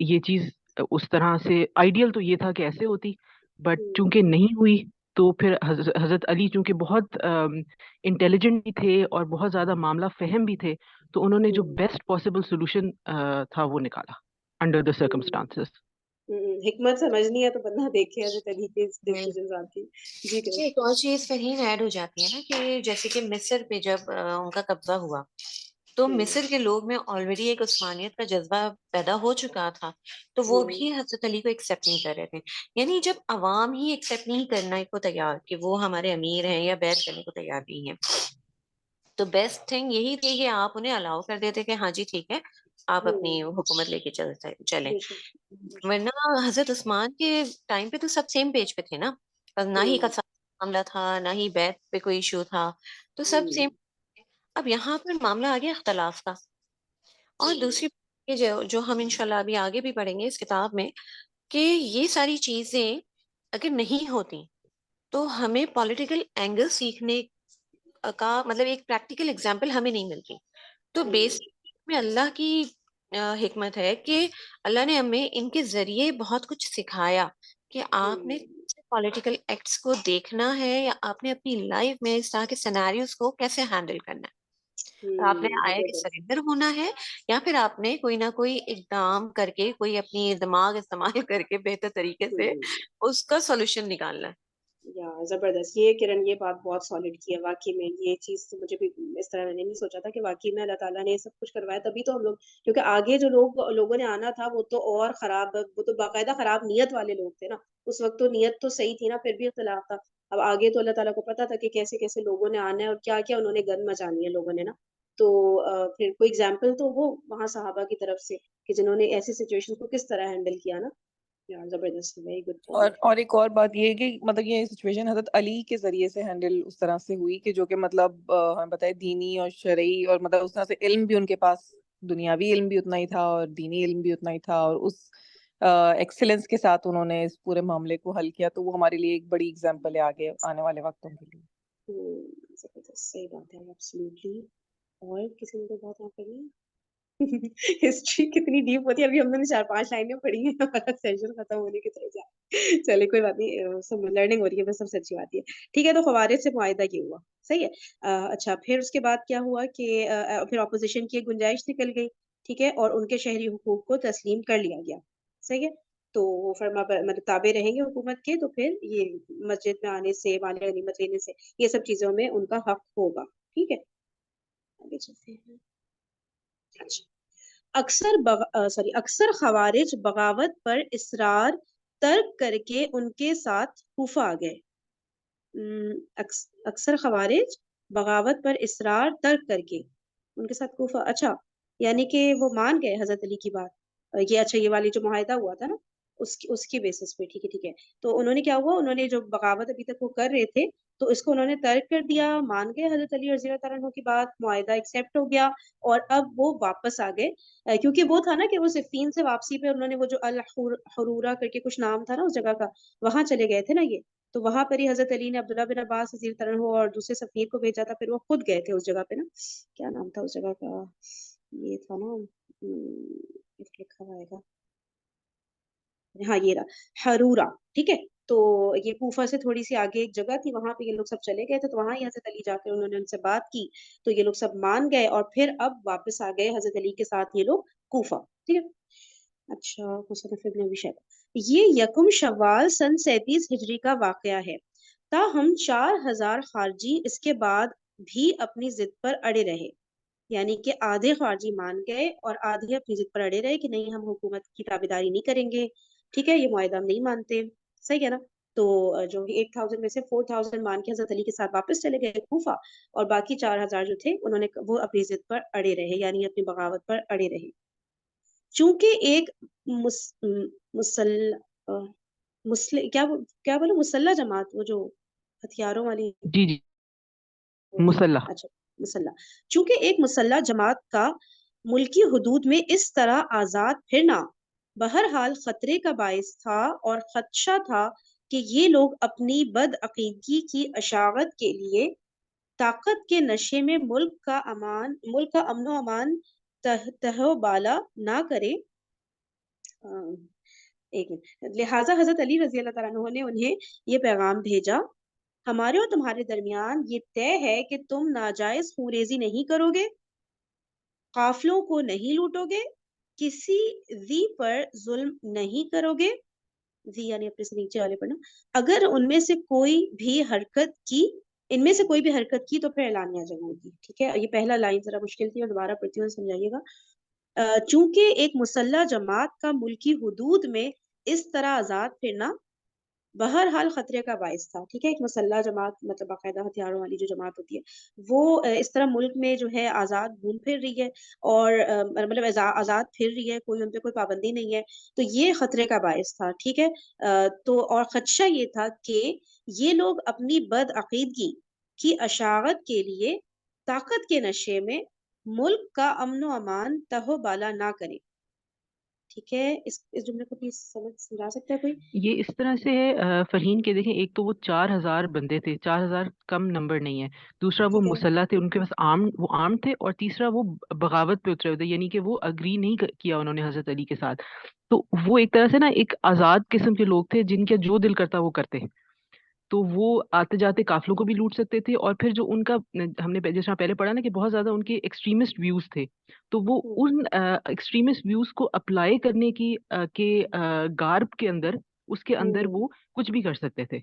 یہ چیز اس طرح سے آئیڈیل تو یہ تھا کہ ایسے ہوتی، بٹ چونکہ نہیں ہوئی تو پھر حضرت علی چونکہ بہت انٹیلیجنٹ بھی تھے اور بہت زیادہ معاملہ فہم بھی تھے، تو انہوں نے جو بیسٹ پاسبل سولوشن تھا وہ نکالا انڈر دا سرکمسٹانسز. حکمت سمجھنی ہے تو بندہ دیکھے حضرت علی کے ڈیسیژنز آپ کی. جی جی ایک اور چیز فرحین ایڈ ہو جاتی ہے نا کہ جیسے کہ مصر پہ جب ان کا قبضہ ہوا تو مصر کے لوگ میں آلریڈی ایک عثمانیت کا جذبہ پیدا ہو چکا تھا، تو وہ بھی حضرت علی کو ایکسیپٹ نہیں کر رہے تھے. یعنی جب عوام ہی ایکسیپٹ نہیں کرنا کو تیار کہ وہ ہمارے امیر ہیں یا بیعت کرنے کو تیار نہیں ہیں، تو بیسٹ تھنگ یہی تھی کہ آپ انہیں الاؤ کر دیتے کہ ہاں جی ٹھیک ہے آپ اپنی حکومت لے کے چلیں. ورنہ حضرت عثمان کے ٹائم پہ تو سب سیم پیج پہ تھے نا، نہ ہی کا معاملہ تھا، نہ ہی بیعت پہ کوئی ایشو تھا، تو سب سیم. اب یہاں پر معاملہ آ گیا اختلاف کا. اور دوسری جو ہم انشاءاللہ ابھی آگے بھی پڑھیں گے اس کتاب میں، کہ یہ ساری چیزیں اگر نہیں ہوتی تو ہمیں پولیٹیکل اینگل سیکھنے کا مطلب ایک پریکٹیکل ایگزامپل ہمیں نہیں ملتی. تو بیسک میں اللہ کی حکمت ہے کہ اللہ نے ہمیں ان کے ذریعے بہت کچھ سکھایا کہ آپ نے پولیٹیکل ایکٹس کو دیکھنا ہے یا آپ نے اپنی لائف میں اس طرح کے سیناریوز کو کیسے ہینڈل کرنا ہے. آپ نے آیا کہ سرنڈر ہونا ہے یا پھر آپ نے کوئی نہ کوئی اقدام کر کے کوئی اپنی دماغ استعمال کر کے بہتر طریقے سے اس کا سولوشن نکالنا ہے. یا زبردست، یہ کرن یہ بات بہت سالڈ کی ہے واقعی میں. یہ چیز تو مجھے بھی اس طرح میں نے نہیں سوچا تھا کہ واقعی میں اللہ تعالیٰ نے سب کچھ کروایا، تبھی تو ہم لوگ، کیونکہ آگے جو لوگوں نے آنا تھا وہ تو اور خراب، وہ تو باقاعدہ خراب نیت والے لوگ تھے نا. اس وقت تو نیت تو صحیح تھی نا، پھر بھی اختلاف تھا. اب آگے تو اللہ تعالیٰ کو پتا تھا کہ کیسے کیسے لوگوں نے آنا ہے اور کیا کیا انہوں نے گن مچانی ہے لوگوں نے نا. تو پھر کوئی اگزامپل تو وہ وہاں صحابہ کی طرف سے کہ جنہوں نے ایسی سچویشن کو کس طرح ہینڈل کیا نا. زبردست، ویری گڈ پوائنٹ. اور ایک اور بات یہ ہے کہ مطلب یہ سچویشن حضرت علی کے ذریعے سے ہینڈل اس طرح سے ہوئی کہ جو کہ مطلب ہمیں بتائے دینی اور شرعی اور مطلب اس طرح سے علم بھی ان کے پاس، دنیاوی علم بھی اتنا ہی تھا اور دینی علم بھی اتنا ہی تھا، اور اس ایکسلنس کے ساتھ انہوں نے اس پورے معاملے کو حل کیا. تو وہ ہمارے لیے ایک بڑی اگزامپل ہے آگے آنے والے وقتوں کے لیے. صحیح بات ہے ایبسلیوٹلی. اور کسی نے کوئی بات یہاں کرنی ہے؟ ہسٹری کتنی ڈیپ ہوتی ہے، ابھی ہم نے 4-5 لائنیں پڑھی ہیں، ہمارا سیشن ختم ہونے کی طرف جائے. چلے کوئی بات نہیں، سب لرننگ ہو رہی ہے، بس سب سے اچھی بات یہ. ٹھیک ہے، تو خوارج سے معاہدہ یہ ہوا، صحیح ہے. اچھا، پھر اس کے بعد کیا ہوا کہ پھر اپوزیشن کی ایک گنجائش نکل گئی، ٹھیک ہے، اور ان کے شہری حقوق کو تسلیم کر لیا گیا، صحیح ہے. تو وہ مطلب تابع رہیں گے حکومت کے، تو پھر یہ مسجد میں آنے سے، مال غنیمت لینے سے، یہ سب چیزوں میں ان کا حق ہوگا. ٹھیک ہے، آگے چلتے ہیں. اچھا، اکثر خوارج بغاوت پر اصرار ترک کر کے ان کے ساتھ کوفہ آ گئے. اکثر خوارج بغاوت پر اصرار ترک کر کے ان کے ساتھ کوفہ، اچھا یعنی کہ وہ مان گئے حضرت علی کی بات. یہ اچھا، یہ والی جو معاہدہ ہوا تھا نا اس کی بیسس پہ، ٹھیک ہے ٹھیک ہے. تو انہوں نے کیا ہوا، انہوں نے جو بغاوت ابھی تک وہ کر رہے تھے تو اس کو انہوں نے ترک کر دیا، مان گئے حضرت علی رضی اللہ تعالیٰ عنہ کی بات، معاہدہ ایکسیپٹ ہو گیا، اور اب وہ واپس آ گئے. کیونکہ وہ تھا نا کہ وہ صفین سے واپسی پہ انہوں نے وہ جو الحرورہ کر کے کچھ نام تھا نا اس جگہ کا، وہاں چلے گئے تھے نا یہ. تو وہاں پر ہی حضرت علی نے عبداللہ بن عباس رضی اللہ عنہ اور دوسرے سفیر کو بھیجا تھا، پھر وہ خود گئے تھے اس جگہ پہ نا. کیا نام تھا اس جگہ کا؟ یہ تھا نا، لکھا ہوا ہے، ہاں یہ رہا حرورہ، ٹھیک ہے. تو یہ کوفہ سے تھوڑی سی آگے ایک جگہ تھی، وہاں پہ یہ لوگ سب چلے گئے تھے. تو وہاں ہی حضرت علی جا کے انہوں نے ان سے بات کی، تو یہ لوگ سب مان گئے، اور پھر اب واپس آ گئے حضرت علی کے ساتھ یہ لوگ کوفہ. ٹھیک ہے. اچھا، مصنف ابن ابی شیبہ، یہ 1 شوال سن 37 ہجری کا واقعہ ہے. تاہم 4000 خارجی اس کے بعد بھی اپنی ضد پر اڑے رہے. یعنی کہ آدھے خارجی مان گئے اور آدھے اپنی ضد پر اڑے رہے کہ نہیں، ہم حکومت کی تابعداری نہیں کریں گے، ٹھیک ہے, یہ معاہدہ ہم نہیں مانتے. صحیح ہے نا. تو جو 8000 میں سے 4000 مان کے حضرت علی کے ساتھ واپس چلے گئے کوفہ, اور باقی 4000 جو تھے انہوں نے وہ اپنی ضد پر اڑے رہے, یعنی اپنی بغاوت پر اڑے رہے. چونکہ ایک کیا بولو مسلح جماعت, وہ جو ہتھیاروں والی, جی جی مسلح. اچھا مسلح, چونکہ ایک مسلح جماعت کا ملکی حدود میں اس طرح آزاد پھرنا بہرحال خطرے کا باعث تھا, اور خدشہ تھا کہ یہ لوگ اپنی بد عقیدگی کی اشاعت کے لیے طاقت کے نشے میں ملک کا امن و امان تہو بالا نہ کرے. ایک منٹ. لہٰذا حضرت علی رضی اللہ تعالیٰ عنہ نے انہیں یہ پیغام بھیجا, ہمارے اور تمہارے درمیان یہ طے ہے کہ تم ناجائز خونریزی نہیں کرو گے, قافلوں کو نہیں لوٹو گے, کسی ذی پر ظلم نہیں کرو گے, ذی یعنی اپنے سے نیچے والے پر نا, اگر ان میں سے کوئی بھی حرکت کی تو پھر اعلانیہ جنگ ہوگی. ٹھیک ہے, یہ پہلا لائن ذرا مشکل تھی, میں دوبارہ پڑھتی ہوں, سمجھائیے گا. چونکہ ایک مسلح جماعت کا ملکی حدود میں اس طرح آزاد پھرنا بہرحال خطرے کا باعث تھا. ٹھیک ہے, ایک مسلح جماعت مطلب باقاعدہ ہتھیاروں والی جو جماعت ہوتی ہے, وہ اس طرح ملک میں جو ہے آزاد گھوم پھر رہی ہے, اور مطلب آزاد پھر رہی ہے, کوئی ان پہ کوئی پابندی نہیں ہے, تو یہ خطرے کا باعث تھا. ٹھیک ہے, تو اور خدشہ یہ تھا کہ یہ لوگ اپنی بد عقیدگی کی اشاعت کے لیے طاقت کے نشے میں ملک کا امن و امان تہو بالا نہ کریں. ٹھیک ہے, اس جملے کو پلیز سمجھا سکتا ہے کوئی؟ یہ اس طرح سے ہے فرحین کے دیکھیں, ایک تو وہ 4000 بندے تھے, 4000 کم نمبر نہیں ہے. دوسرا وہ ٹھیک ہے, مسلح تھے, ان کے پاس وہ آرم تھے, اور تیسرا وہ بغاوت پہ اترے ہوئے تھے, یعنی کہ وہ اگری نہیں کیا انہوں نے حضرت علی کے ساتھ. تو وہ ایک طرح سے نا ایک آزاد قسم کے لوگ تھے, جن کا جو دل کرتا وہ کرتے. تو وہ آتے جاتے قافلوں کو بھی لوٹ سکتے تھے, اور پھر جو ان کا ہم نے جیسا پہلے پڑھا نا کہ بہت زیادہ ان کے ایکسٹریمسٹ ویوز تھے, تو وہ ان ایکسٹریمسٹ ویوز کو اپلائی کرنے کی کے گارب کے اندر, اس کے اندر وہ کچھ بھی کر سکتے تھے.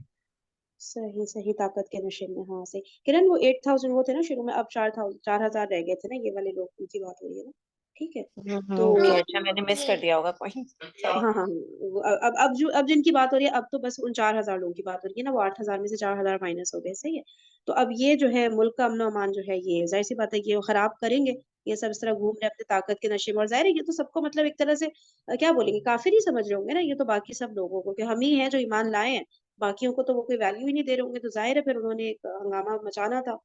صحیح طاقت کے نشے میں. ہاں صحیح کرن, وہ 8000 وہ تھے نا شروع میں, اب 4000 رہ گئے تھے نا, یہ والے لوگ, ان کی بات ہو رہی ہے نا. ٹھیک ہے, تو اچھا میں نے مس کر دیا ہوگا پوائنٹ. ہاں اب جن کی بات ہو رہی ہے, اب تو بس ان 4000 لوگوں کی بات ہو رہی ہے نا, وہ 8000 میں سے 4000 مائنس ہو گئے. صحیح ہے, تو اب یہ جو ہے ملک کا امن و امان جو ہے, یہ ظاہر سی بات ہے کہ وہ خراب کریں گے. یہ سب اس طرح گھوم رہے اپنے طاقت کے نشے میں, اور ظاہر ہے یہ تو سب کو مطلب ایک طرح سے کیا بولیں گے, کافر ہی سمجھ رہے ہوں گے نا یہ تو باقی سب لوگوں کو, کہ ہم ہی ہیں جو ایمان لائے ہیں, باقیوں کو تو وہ کوئی ویلیو ہی نہیں دے رہے ہوں گے. تو ظاہر ہے پھر انہوں نے ایک ہنگامہ مچانا تھا.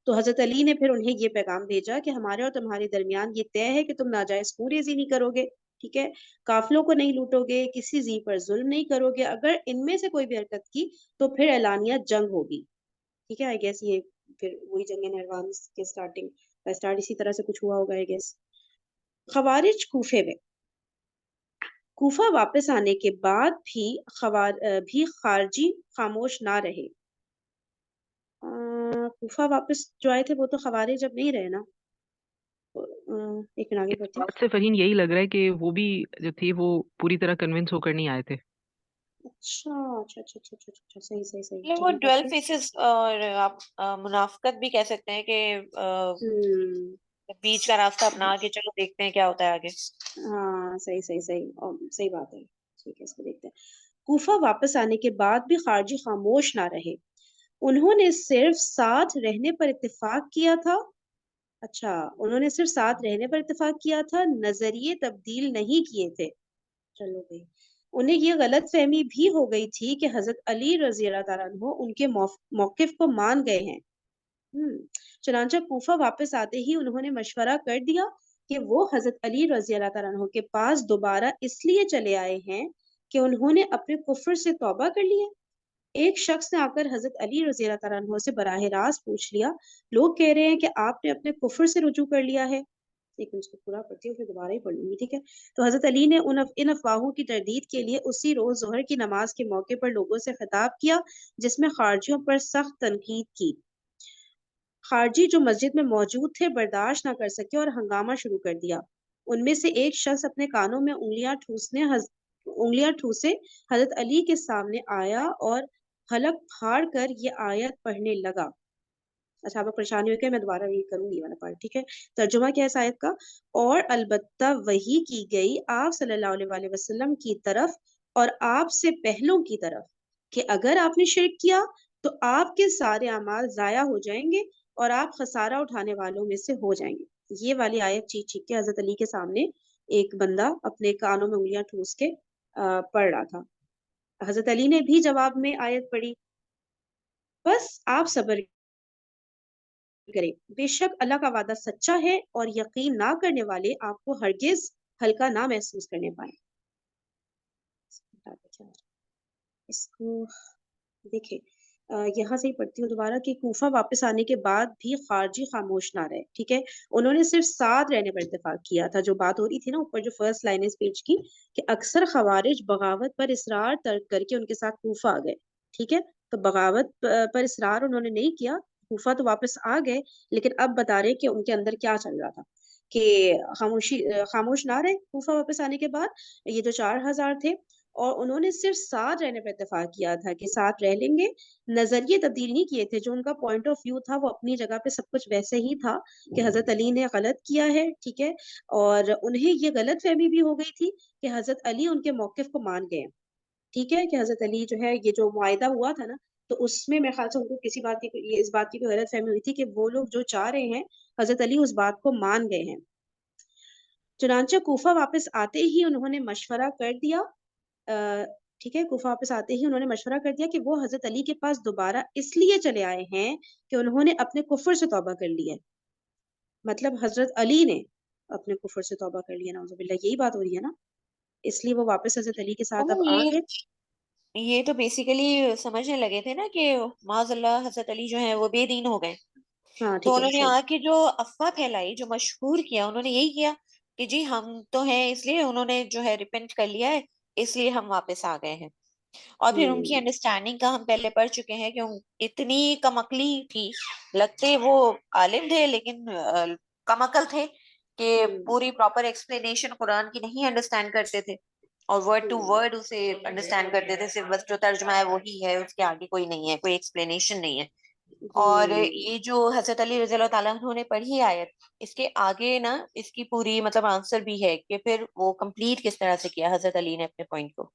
تو حضرت علی نے پھر انہیں یہ پیغام بھیجا کہ ہمارے اور تمہارے درمیان یہ طے ہے کہ تم ناجائز خونریزی نہیں کرو گے. ٹھیک ہے, قافلوں کو نہیں لوٹو گے, کسی ذی پر ظلم نہیں کرو گے, اگر ان میں سے کوئی بھی حرکت کی تو پھر اعلانیہ جنگ ہوگی. ٹھیک ہے, آئی گیس یہ پھر وہی جنگ نہروان کے اسٹارٹ اسی طرح سے کچھ ہوا ہوگا آئی گیس. خوارج کوفہ واپس آنے کے بعد بھی خارجی خاموش نہ رہے. کوفہ واپس جو آئے تھے وہ تو خوارج اب نہیں رہے نا. ایک آگے اس بڑھتے ہیں. بات سے فرحین یہی لگ رہا ہے کہ وہ بھی جو تھے وہ پوری طرح کنونس ہو کر نہیں آئے تھے. اچھا صحیح. وہ ڈویل فیسز, اور آپ منافقت بھی کہہ سکتے ہیں کہ بیچ کا راستہ اپنا کے چلو دیکھتے ہیں کیا ہوتا ہے آگے. ہاں صحیح بات ہے. ٹھیک ہے, اس کو دیکھتے ہیں. کوفہ واپس آنے کے بعد بھی خارجی خاموش نہ رہے. انہوں نے صرف ساتھ رہنے پر اتفاق کیا تھا. نظریے تبدیل نہیں کیے تھے. چلو بھائی, انہیں یہ غلط فہمی بھی ہو گئی تھی کہ حضرت علی رضی اللہ تعالیٰ عنہ ان کے موقف کو مان گئے ہیں. چنانچہ کوفہ واپس آتے ہی انہوں نے مشورہ کر دیا کہ وہ حضرت علی رضی اللہ تعالیٰ عنہ کے پاس دوبارہ اس لیے چلے آئے ہیں کہ انہوں نے اپنے کفر سے توبہ کر لی ہے. ایک شخص نے آ کر حضرت علی رضی اللہ تعالیٰ عنہ سے براہ راست پوچھ لیا, لوگ کہہ رہے ہیں کہ آپ نے اپنے کفر سے رجوع کر لیا ہے. لیکن اس کو پورا پڑھتی ہوں, پھر دوبارہ ہی پڑھ لوں گی. ٹھیک ہے, تو حضرت علی نے ان افواہوں کی تردید کے لیے اسی روز ظہر کی نماز کے موقع پر لوگوں سے خطاب کیا, جس میں خارجیوں پر سخت تنقید کی. خارجی جو مسجد میں موجود تھے برداشت نہ کر سکے اور ہنگامہ شروع کر دیا. ان میں سے ایک شخص اپنے کانوں میں انگلیاں ٹھوسے حضرت علی کے سامنے آیا اور حلق پھاڑ کر یہ آیت پڑھنے لگا. اچھا, آپ پریشانی ہو کے میں دوبارہ ریڈ کروں گی والا پارٹ. ٹھیک ہے, ترجمہ کیا ہے اس آیت کا. اور البتہ وحی کی گئی آپ صلی اللہ علیہ وسلم کی طرف اور آپ سے پہلوں کی طرف کہ اگر آپ نے شرک کیا تو آپ کے سارے اعمال ضائع ہو جائیں گے اور آپ خسارہ اٹھانے والوں میں سے ہو جائیں گے. یہ والی آیت چیخ چیخ کے حضرت علی کے سامنے ایک بندہ اپنے کانوں میں انگلیاں ٹھوس کے پڑھ رہا تھا. حضرت علی نے بھی جواب میں آیت پڑھی, بس آپ صبر کریں, بے شک اللہ کا وعدہ سچا ہے اور یقین نہ کرنے والے آپ کو ہرگز ہلکا نہ محسوس کرنے پائیں. اس کو دیکھیں یہاں سے ہی پڑھتی ہوں دوبارہ کہ کوفہ واپس آنے کے بعد بھی خارجی خاموش نہ رہے. ٹھیک ہے, انہوں نے صرف ساتھ رہنے پر اتفاق کیا تھا. جو بات ہو رہی تھی نا اوپر, جو فرسٹ لائن اس پیج کی, کہ اکثر خوارج بغاوت پر اصرار ترک کر کے ان کے ساتھ کوفہ آ گئے. ٹھیک ہے, تو بغاوت پر اصرار انہوں نے نہیں کیا, کوفہ تو واپس آ گئے, لیکن اب بتا رہے کہ ان کے اندر کیا چل رہا تھا کہ خاموش نہ رہے کوفہ واپس آنے کے بعد. یہ جو 4000 تھے, اور انہوں نے صرف ساتھ رہنے پر اتفاق کیا تھا کہ ساتھ رہ لیں گے. نظریے تبدیل نہیں کیے تھے. جو ان کا پوائنٹ آف ویو تھا وہ اپنی جگہ پہ سب کچھ ویسے ہی تھا کہ حضرت علی نے غلط کیا ہے. ٹھیک ہے, اور انہیں یہ غلط فہمی بھی ہو گئی تھی کہ حضرت علی ان کے موقف کو مان گئے. ٹھیک ہے, کہ حضرت علی جو ہے, یہ جو معاہدہ ہوا تھا نا, تو اس میں میرے خیال سے ان کو کسی بات کی, اس بات کی کوئی غلط فہمی ہوئی تھی کہ وہ لوگ جو چاہ رہے ہیں حضرت علی اس بات کو مان گئے ہیں. چنانچہ کوفہ واپس آتے ہی انہوں نے مشورہ کر دیا. ٹھیک ہے, کوفہ واپس آتے ہی انہوں نے مشورہ کر دیا کہ وہ حضرت علی کے پاس دوبارہ اس لیے چلے آئے ہیں کہ انہوں نے اپنے کفر سے توبہ کر لی ہے. مطلب حضرت علی نے اپنے کفر سے توبہ کر لیا, نعوذ باللہ, یہی بات ہو رہی ہے نا. اس لیے وہ واپس حضرت علی کے ساتھ اب آ گئے. یہ تو بیسیکلی سمجھنے لگے تھے نا کہ معاذ اللہ حضرت علی جو ہیں وہ بے دین ہو گئے. ہاں تو ٹھیک ہے, انہوں نے صحیح. آ کے جو افواہ پھیلائی, جو مشہور کیا, انہوں نے یہی کیا کہ جی ہم تو ہیں, اس لیے انہوں نے جو ہے ریپینٹ کر لیا ہے, اس لیے ہم واپس آ گئے ہیں. اور پھر ان کی انڈرسٹینڈنگ کا ہم پہلے پڑھ چکے ہیں کہ اتنی کم عقلی تھی, لگتے وہ عالم تھے لیکن کم عقل تھے کہ پوری پراپر ایکسپلینیشن قرآن کی نہیں انڈرسٹینڈ کرتے تھے, اور ورڈ ٹو ورڈ اسے انڈرسٹینڈ کرتے تھے. صرف بس جو ترجمہ ہے وہی ہے, اس کے آگے کوئی نہیں ہے, کوئی ایکسپلینیشن نہیں ہے. اور یہ جو حضرت علی رضی اللہ تعالیٰ عنہ نے پڑھی آیت, اس کے آگے نا اس کی پوری مطلب آنسر بھی ہے کہ پھر وہ کمپلیٹ کس طرح سے کیا حضرت علی نے اپنے پوائنٹ کو.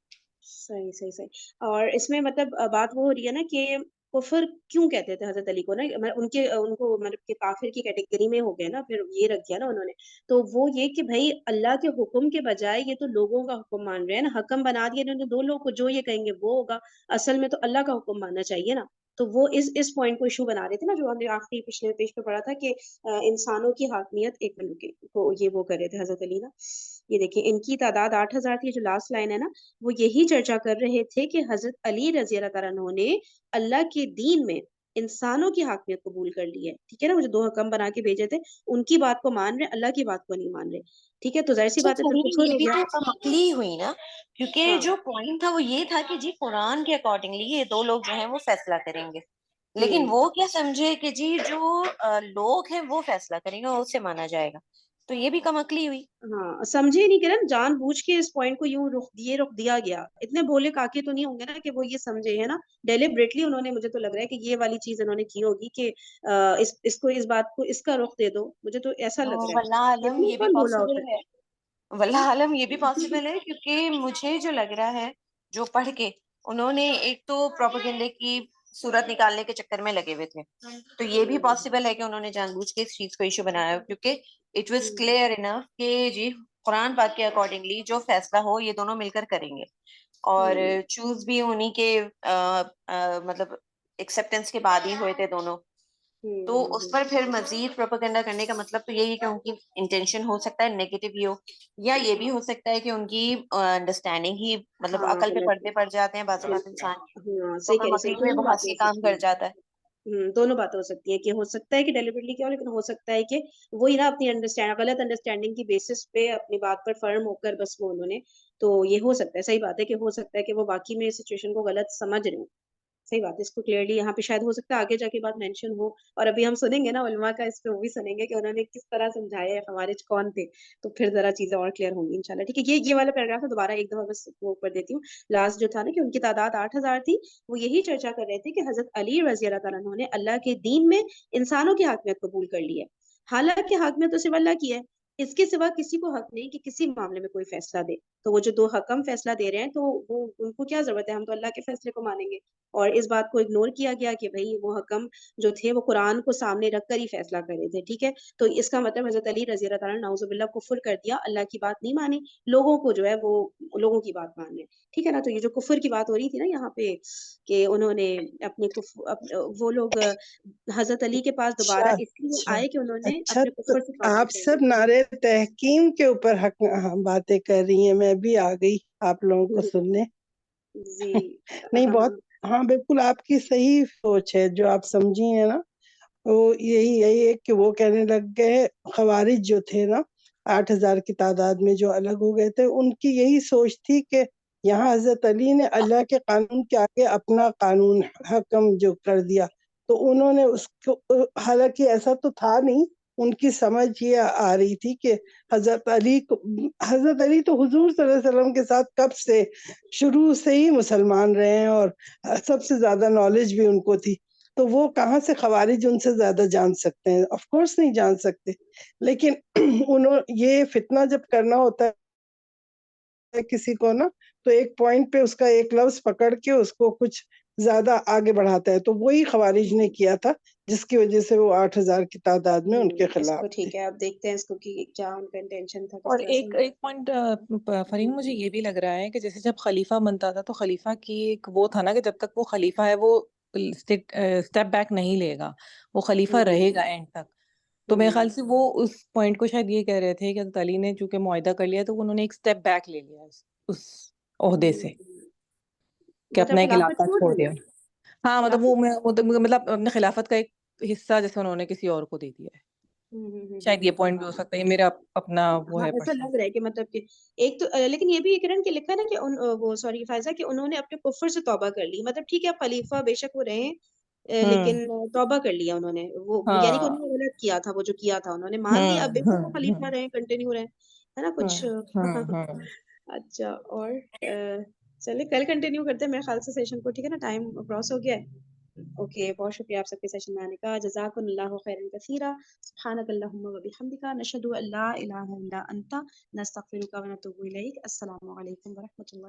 صحیح صحیح صحیح. اور اس میں مطلب بات وہ ہو رہی ہے نا کہ کفر کیوں کہتے تھے حضرت علی کو نا, ان کو مطلب کہ کافر کی کیٹیگری میں ہو گئے نا, پھر یہ رکھ دیا نا انہوں نے. تو وہ یہ کہ بھائی اللہ کے حکم کے بجائے یہ تو لوگوں کا حکم مان رہے ہیں نا, حکم بنا دیا انہوں نے دو لوگ کو, جو یہ کہیں گے وہ ہوگا. اصل میں تو اللہ کا حکم ماننا چاہیے نا. تو وہ اس پوائنٹ کو ایشو بنا رہے تھے نا, جو ہم نے آخری پچھلے پیج پہ پڑھا تھا کہ انسانوں کی حاکمیت ایک کو یہ وہ کر رہے تھے حضرت علی نا. یہ دیکھیں ان کی تعداد 8000 تھی. جو لاسٹ لائن ہے نا, وہ یہی چرچا کر رہے تھے کہ حضرت علی رضی اللہ تعالیٰ عنہ نے اللہ کے دین میں انسانوں کی حاکمیت قبول کر لی ہے. ٹھیک ہے نا, وہ جو 2 حکم بنا کے بھیجے تھے, ان کی بات کو مان رہے, اللہ کی بات کو نہیں مان رہے. ٹھیک ہے, تو ظاہر سی بات ہے پھر کفر یہ ہو بھی گیا. تو کم عقلی ہوئی نا, کیونکہ ہاں. جو پوائنٹ تھا وہ یہ تھا کہ جی قرآن کے اکارڈنگلی یہ 2 لوگ جو ہیں وہ فیصلہ کریں گے, لیکن وہ کیا سمجھے کہ جی جو لوگ ہیں وہ فیصلہ کریں گے اور اسے مانا جائے گا. تو یہ بھی کم عقلی ہوئی. ہاں, سمجھے نہیں کرن, جان بوجھ کے اس پوائنٹ کو یوں رخ دیا گیا. اتنے بولے کاکے تو نہیں ہوں گے نا کہ وہ یہ سمجھے, ہے نا. ڈیلیبریٹلی انہوں نے, مجھے تو لگ رہا ہے کہ یہ والی چیز انہوں نے کی ہوگی کہ اس کو, اس بات کو, اس کا رخ دے دو. مجھے تو ایسا لگ رہا واللہ ہے. عالم اتنا یہ بھی کون بولا پاسبل ہوتا ہے, واللہ عالم یہ بھی پاسبل ہے, کیونکہ مجھے جو لگ رہا ہے جو پڑھ کے انہوں نے ایک تو پروپیگنڈے کی صورت نکالنے کے چکر میں لگے ہوئے تھے, تو یہ بھی پاسبل ہے کہ انہوں نے جان بوجھ کے اس چیز کو ایشو بنایا, کیونکہ اٹ واز کلیئر انف کہ جی قرآن پاک کے اکارڈنگلی جو فیصلہ ہو یہ دونوں مل کر کریں گے, اور چوز بھی انہی کے مطلب ایکسپٹینس کے بعد ہی ہوئے تھے دونوں. تو اس پر پھر مزید پروپیگنڈا کرنے کا مطلب تو یہی کہ ان کی انٹینشن ہو سکتا ہے نیگیٹو ہی ہو, یا یہ بھی ہو سکتا ہے کہ ان کی انڈرسٹینڈنگ ہی مطلب ہاں عقل پہ غلط. پردے پڑ جاتے ہیں بعض اوقات انسان, ہاں تو صحیح کہہ کم رہی, صحیح. عقلی میں دونوں بہت باتیں سی ہو کام سکتی کر ہیں. جاتا ہے. دونوں باتیں ہو سکتی ہے کہ ہو سکتا ہے کہ ڈیلیبریٹلی کیا ہو, لیکن ہو سکتا ہے کہ وہی نا اپنی غلط انڈرسٹینڈنگ کی بیسس پہ اپنی بات پر فرم ہو کر بس وہ انہوں نے, تو یہ ہو سکتا ہے. صحیح بات ہے کہ ہو سکتا ہے کہ وہ باقی میں سچویشن کو غلط سمجھ رہے ہوں. صحیح بات ہے, اس کو کلیئرلی یہاں پہ شاید ہو سکتا ہے آگے جا کے بات مینشن ہو, اور ابھی ہم سنیں گے نا علماء کا اس پہ, وہ بھی سنیں گے کہ انہوں نے کس طرح سمجھایا ہے خوارج کون تھے, تو پھر ذرا چیزیں اور کلیئر ہوں گی انشاءاللہ. ٹھیک ہے, یہ والا پیراگراف ہے, دوبارہ ایک دفعہ بس وہ اوپر دیتی ہوں. لاسٹ جو تھا نا کہ ان کی تعداد 8000 تھی, وہ یہی چرچا کر رہے تھے کہ حضرت علی رضی اللہ تعالیٰ عنہ نے اللہ کے دین میں انسانوں کی حاکمیت قبول کر لی ہے, حالانکہ حاکمیت تو صرف اللہ کی ہے. اس کے سوا کسی کو حق نہیں کہ کسی معاملے میں کوئی فیصلہ دے. تو وہ جو دو حکم فیصلہ دے رہے ہیں تو وہ ان کو کیا ضرورت ہے, ہم تو اللہ کے فیصلے کو مانیں گے. اور اس بات کو اگنور کیا گیا کہ بھائی وہ حکم جو تھے وہ قرآن کو سامنے رکھ کر ہی فیصلہ کر رہے تھے. ٹھیک ہے, تو اس کا مطلب حضرت علی رضی اللہ تعالیٰ نعوذ باللہ کفر کر دیا, اللہ کی بات نہیں مانی, لوگوں کو جو ہے وہ لوگوں کی بات مان لے. ٹھیک ہے نا. تو یہ جو کفر کی بات ہو رہی تھی نا یہاں پہ کہ انہوں نے وہ لوگ حضرت علی کے پاس دوبارہ اچھا اس لیے اچھا آئے کہ انہوں نے اچھا اپنے تو کفر سے توبہ آپ کر سب لی. نعرے تحکیم کے اوپر حق باتیں کر رہی ہیں, میں بھی آ گئی آپ لوگوں کو سننے. جی نہیں ہاں بہت, ہاں بالکل آپ کی صحیح سوچ ہے جو آپ سمجھی ہیں نا, وہ یہی ہے کہ وہ کہنے لگ گئے, خوارج جو تھے نا 8,000 کی تعداد میں جو الگ ہو گئے تھے, ان کی یہی سوچ تھی کہ یہاں حضرت علی نے اللہ کے قانون کے آگے اپنا قانون حکم جو کر دیا, تو انہوں نے اس کو, حالانکہ ایسا تو تھا نہیں, ان کی سمجھ یہ آ رہی تھی کہ حضرت علی تو حضور صلی اللہ علیہ وسلم کے ساتھ کب سے شروع سے ہی مسلمان رہے ہیں اور سب سے زیادہ نالج بھی ان کو تھی, تو وہ کہاں سے خوارج ان سے زیادہ جان سکتے ہیں؟ آف کورس نہیں جان سکتے. لیکن یہ فتنہ جب کرنا ہوتا ہے کسی کو نا, تو ایک پوائنٹ پہ اس کا ایک لفظ پکڑ کے اس کو کچھ زیادہ آگے بڑھاتا ہے, تو وہی خوارج نے کیا تھا جس کی وجہ سے وہ 8,000 کی تعداد میں ان کے اس خلاف کو تھے. ٹھیک ہے, اب دیکھتے ہیں اس کو کہ کیا ان کا انٹینشن تھا, کس اور طرح سے. ایک پوائنٹ فرین, مجھے یہ بھی لگ رہا ہے کہ جیسے جب خلیفہ بنتا تھا تو خلیفہ کی ایک وہ تھا نا کہ جب تک وہ خلیفہ ہے وہ اسٹیپ بیک نہیں لے گا, وہ خلیفہ رہے گا اینڈ تک. تو میرے خیال سے وہ اس پوائنٹ کو شاید یہ کہہ رہے تھے کہ حضرت علی نے چونکہ معاہدہ کر لیا تو انہوں نے ایک اسٹیپ بیک لے لیا اس عہدے سے, کہ اپنا مطلب ایک خلافت علاقہ چھوڑ چھوڑ دیا, دیا. ہاں مطلب وہ خلافت. مطلب اپنے خلافت کا ایک حصہ جیسے انہوں نے کسی اور کو دے دیا ہے. شاید یہ پوائنٹ بھی ہو سکتا ہے, یہ میرا اپنا وہ ہاں ہے ایسا پرسنل. لگ رہا ہے کہ مطلب کہ ایک تو لیکن یہ بھی کرن کہ لکھا ہے نا کہ وہ سوری فائزہ کہ انہوں نے اپنے کفر سے توبہ کر لی. مطلب ٹھیک ہے خلیفہ بے شک وہ رہے لیکن توبہ کر لیا انہوں نے, وہ یعنی کہ ہاں انہوں نے غلط کیا تھا, وہ جو کیا تھا انہوں نے مان لیا, اب بے شک وہ خلیفہ رہے, کنٹینیو رہے, ہے نا کچھ. اچھا, اور چلے کل کنٹینیو کرتے ہیں میرے خیال سے سیشن کو. ٹھیک ہے نا, ٹائم کراس ہو گیا ہے. اوکے, بہت شکریہ آپ سب کے سیشن میں آنے کا. جزاکم اللہ خیرا کثیرا. سبحانک اللہم و بحمدک, نشہد ان لا الہ الا انت, نستغفرک و نتوب الیک. السلام علیکم و رحمۃ اللہ.